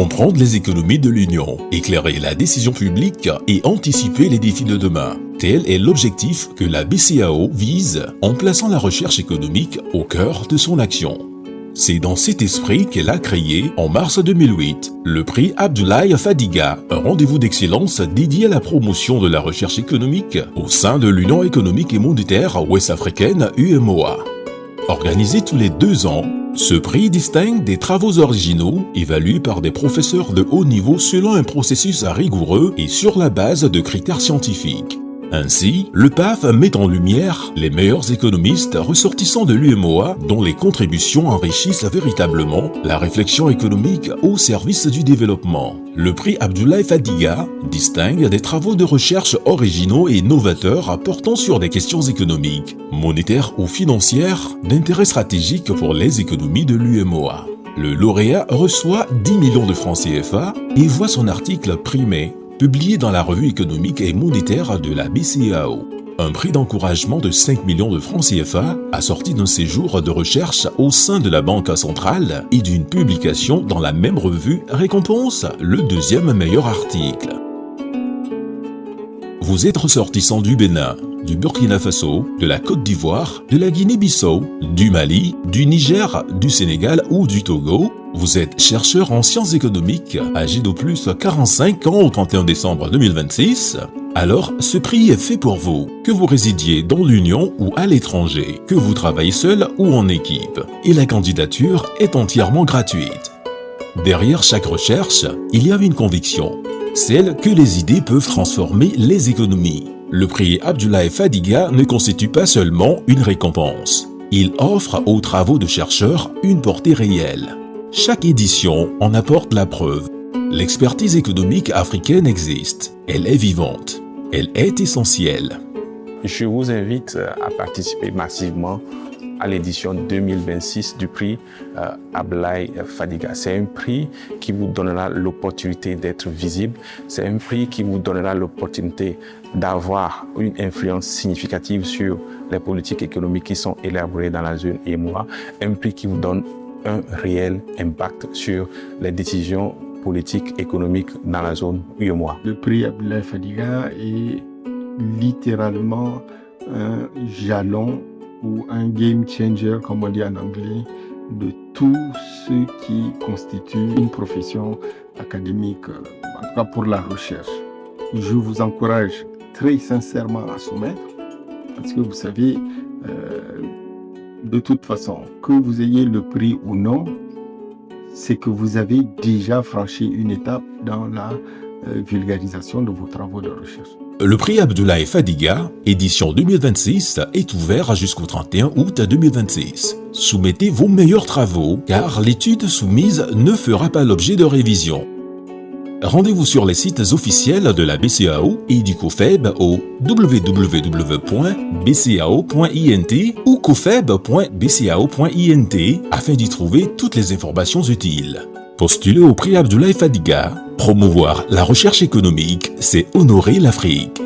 comprendre les économies de l'Union, éclairer la décision publique et anticiper les défis de demain. Tel est l'objectif que la BCEAO vise en plaçant la recherche économique au cœur de son action. C'est dans cet esprit qu'elle a créé, en mars 2008, le prix Abdoulaye Fadiga, un rendez-vous d'excellence dédié à la promotion de la recherche économique au sein de l'Union économique et monétaire ouest-africaine UEMOA. Organisé tous les 2 ans, ce prix distingue des travaux originaux évalués par des professeurs de haut niveau selon un processus rigoureux et sur la base de critères scientifiques. Ainsi, le PAF met en lumière les meilleurs économistes ressortissants de l'UEMOA dont les contributions enrichissent véritablement la réflexion économique au service du développement. Le prix Abdoulaye Fadiga distingue des travaux de recherche originaux et novateurs portant sur des questions économiques, monétaires ou financières d'intérêt stratégique pour les économies de l'UEMOA. Le lauréat reçoit 10 millions de francs CFA et voit son article primé, publié dans la revue économique et monétaire de la BCEAO. Un prix d'encouragement de 5 millions de francs CFA assorti d'un séjour de recherche au sein de la Banque centrale et d'une publication dans la même revue récompense le 2e meilleur article. Vous êtes ressortissant du Bénin, du Burkina Faso, de la Côte d'Ivoire, de la Guinée-Bissau, du Mali, du Niger, du Sénégal ou du Togo. Vous êtes chercheur en sciences économiques, âgé d'au plus 45 ans au 31 décembre 2026. Alors, ce prix est fait pour vous, que vous résidiez dans l'Union ou à l'étranger, que vous travaillez seul ou en équipe. Et la candidature est entièrement gratuite. Derrière chaque recherche, il y a une conviction, celle que les idées peuvent transformer les économies. Le prix Abdoulaye Fadiga ne constitue pas seulement une récompense. Il offre aux travaux de chercheurs une portée réelle. Chaque édition en apporte la preuve. L'expertise économique africaine existe. Elle est vivante. Elle est essentielle. Je vous invite à participer massivement à l'édition 2026 du prix Abdoulaye Fadiga. C'est un prix qui vous donnera l'opportunité d'être visible. C'est un prix qui vous donnera l'opportunité d'avoir une influence significative sur les politiques économiques qui sont élaborées dans la zone UEMOA. Un prix qui vous donne un réel impact sur les décisions politiques économiques dans la zone UEMOA. Le prix Abdoulaye Fadiga est littéralement un jalon ou un game changer, comme on dit en anglais, de tout ce qui constitue une profession académique, en tout cas pour la recherche. Je vous encourage très sincèrement à soumettre, parce que vous savez, de toute façon, que vous ayez le prix ou non, c'est que vous avez déjà franchi une étape dans la vulgarisation de vos travaux de recherche. Le prix Abdoulaye Fadiga, édition 2026, est ouvert jusqu'au 31 août 2026. Soumettez vos meilleurs travaux, car l'étude soumise ne fera pas l'objet de révision. Rendez-vous sur les sites officiels de la BCEAO et du COFEB au www.bcao.int ou cofeb.bcao.int afin d'y trouver toutes les informations utiles. Postuler au prix Abdoulaye Fadiga, promouvoir la recherche économique, c'est honorer l'Afrique.